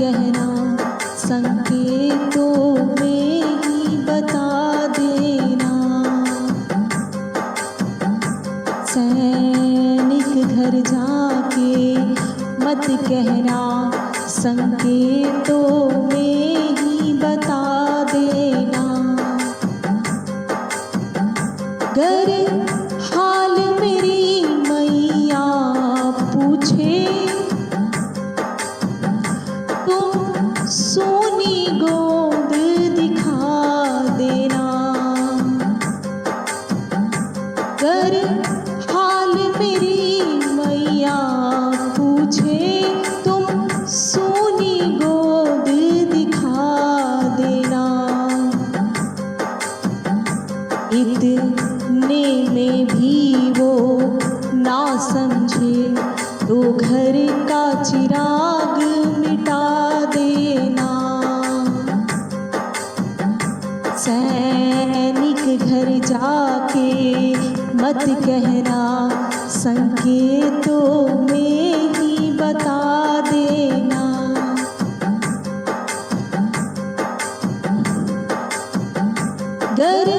कहना, संकेतों में ही बता देना। सैनिक घर जाके मत कहना, संकेतों में ही बता देना। गर हाल मेरी मैया पूछे, तुम सोनी गोद दिखा देना। गर हाल मेरी मैया पूछे, तुम सोनी गोद दिखा देना। इतने में भी वो ना समझे तो घर का चिराग मिटा देना। सैनिक घर जाके मत कहना, संकेतों में ही बता देना। गर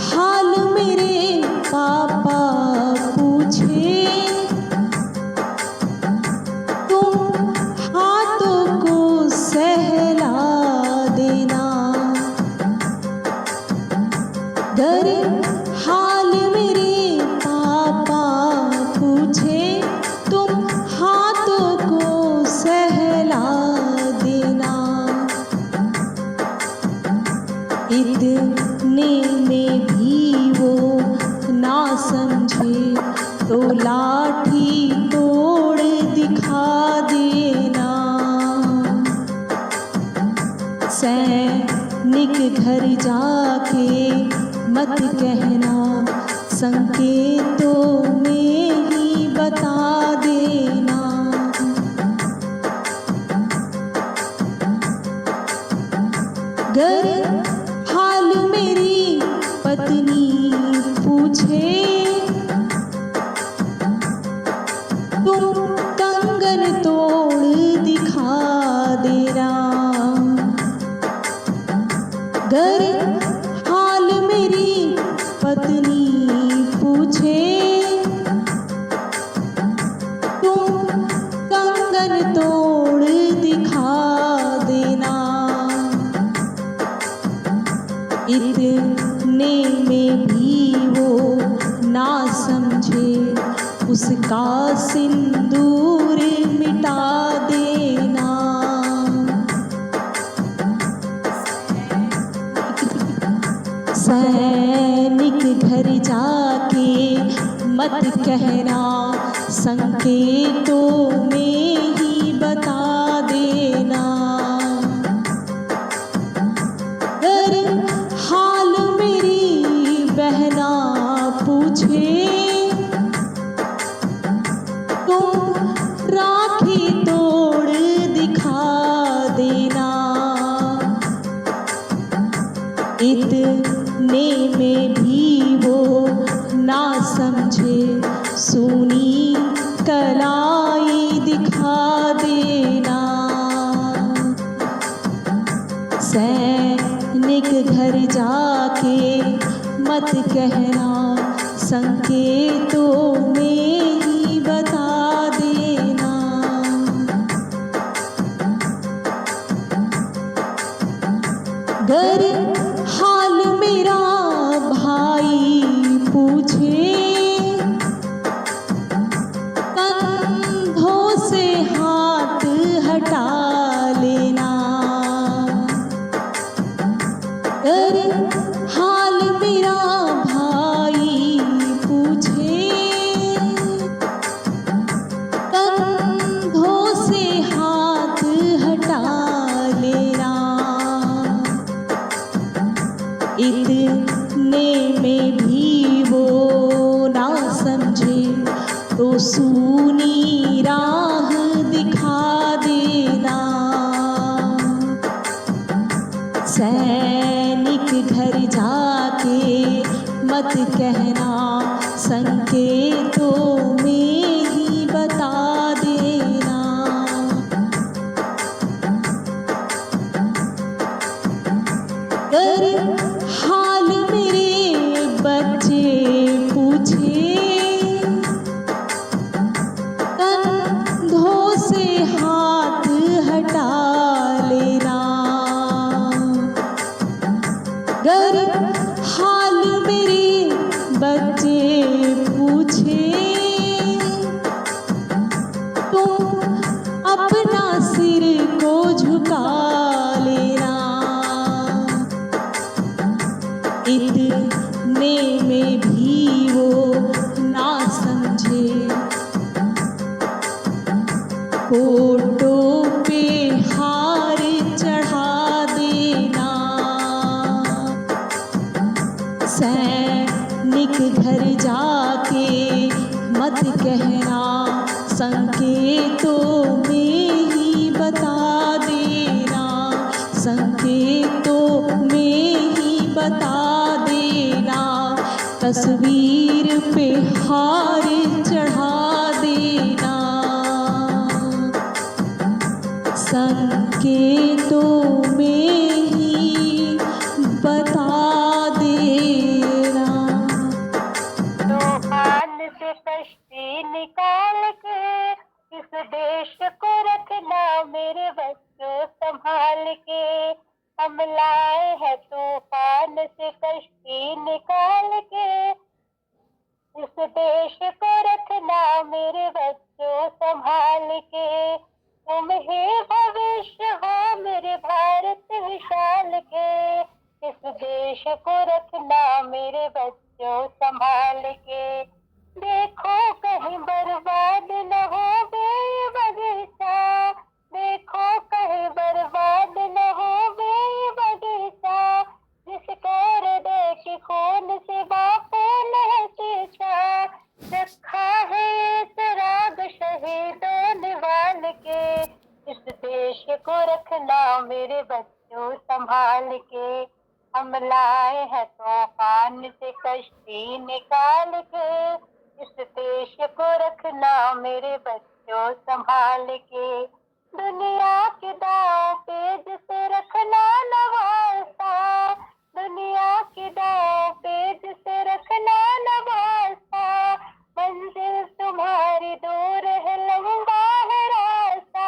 हाल मेरे पापा पूछे, तुम हाथों को सहला देना। गर हाल मेरे पापा पूछे, तुम हाथों को सहला देना। इतने में भी वो ना समझे तो लाठी तोड़ दिखा देना। सैनिक घर जाके मत कहना, संकेतों में ही बता देना। गर हाल मेरी पत्नी पूछे, तुम कंगन तोड़ दिखा देना। गर हाल मेरी पत्नी पूछे, तुम कंगन तोड़ दिखा देना। इतने में भी वो ना समझे, उसका सिंदूर मिटा देना। सैनिक घर जाके मत कहना, संकेतों में ही बता देना। गर हाल मेरी बहना पूछे, तुम राखी तोड़ दिखा देना। इतने में भी वो ना समझे, सोनी कलाई दिखा देना। सैनिक घर जाके मत कहना, संकेतों में ही बता देना। गर हाल मेरा भाई पूछे, कंधों से हाथ हटा लेना। गर हाल मेरा भाई पूछे, कंधों से हाथ हटा लेना। इतने में भी वो ना समझे तो सूनी राह दिखा देना। सैनिक घर जाके मत कहना, संकेतों में ही बता देना। पूछे, कंधों से हाथ हटा लेना। गर हाल मेरे बच्चे पूछे, तुम अपना सिर को झुका लेना। इतने में भी वो ना समझे, फोटो पे हार चढ़ा देना। सैनिक घर जाके मत कहना, संकेतों में ही बता देना। संकेतों में ही बता देना। तस्वीर पे हार चढ़ा देना। संकेतों में ही बता देना। तूफान से कश्ती निकाल के इस देश को रखना मेरे बच्चों संभाल के। हम लाए हैं तूफान से कश्ती निकाल के इस देश को रखना मेरे बच्चों संभाल के। तुम ही भविष्य हो मेरे भारत विशाल के। इस देश को रखना मेरे बच्चों संभाल के। देखो कहीं बर्बाद न हो ये बगीचा। देखो कहीं बर्बाद न हो ये बगीचा। जिसको हृदय के खून से बापू ने सींचा। रखा है चिराग शहीदों निवाल के। इस देश को रखना मेरे बच्चों संभाल के। हम लाए हैं तूफान से कश्ती निकाल के इस देश को रखना मेरे बच्चों संभाल के। दुनिया के दांव पे जिसे रखना न वास्ता। दुनिया के दांव पे जिसे रखना न वास्ता। मंजिल तुम्हारी दूर है लंबा है रास्ता।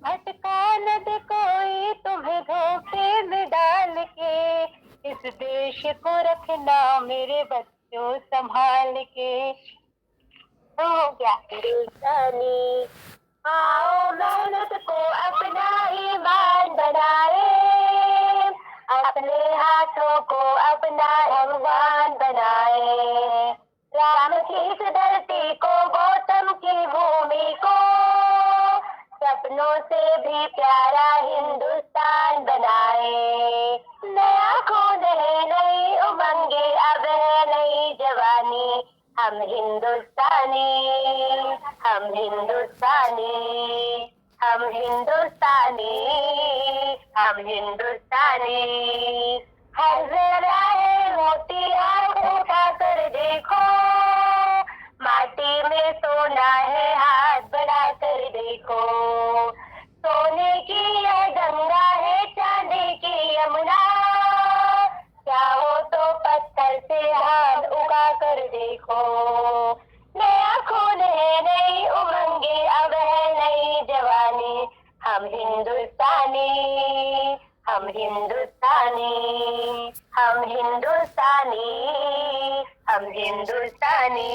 भटका न दे कोई तुम्हें धोखे में डाल के। इस देश को रखना मेरे बच्चों संभाल के। हो गया हिंदुस्तानी, आओ मेहनत को अपना ईमान बनाए। अपने हाथों को अपना भगवान बनाए। राम की इस धरती को गौतम की भूमि को सपनों से भी प्यारा हिंदुस्तान बनाए। नया खून है नई उमंगे अब है नई जवानी। हम हिंदुस्तानी, हम हिंदुस्तानी, हम हिंदुस्तानी, हम हिंदुस्तानी। हर जरा है मोती आंख उठा कर देखो। माटी में सोना है हाथ बढ़ा कर देखो। सोने की यह गंगा है चांदी की यमुना। चाहो तो पत्थर से हाथ उगा कर देखो। नया खून है नई उमंगे अब है नई जवानी। हम हिंदुस्तानी, हम हिंदुस्तानी, हम हिंदुस्तानी, हम हिंदुस्तानी।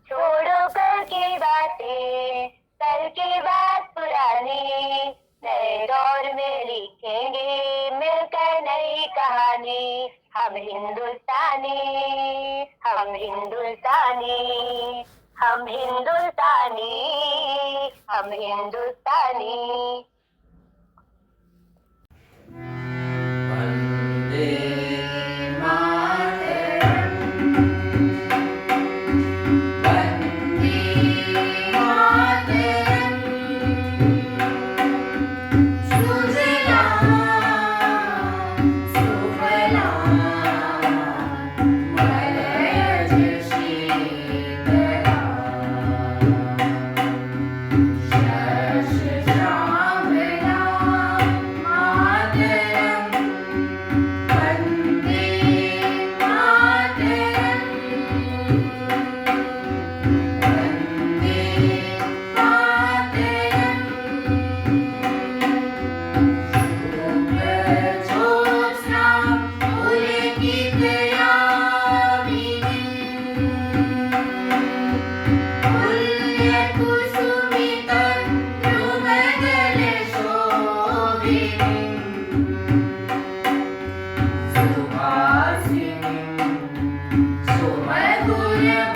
छोड़ो कल की बातें, कल की बात पुरानी। नए दौर में लिखेंगे मिलकर नई कहानी। हम हिंदुस्तानी, हम हिंदुस्तानी, हम हिंदुस्तानी, हम हिंदुस्तानी। वंदे दूर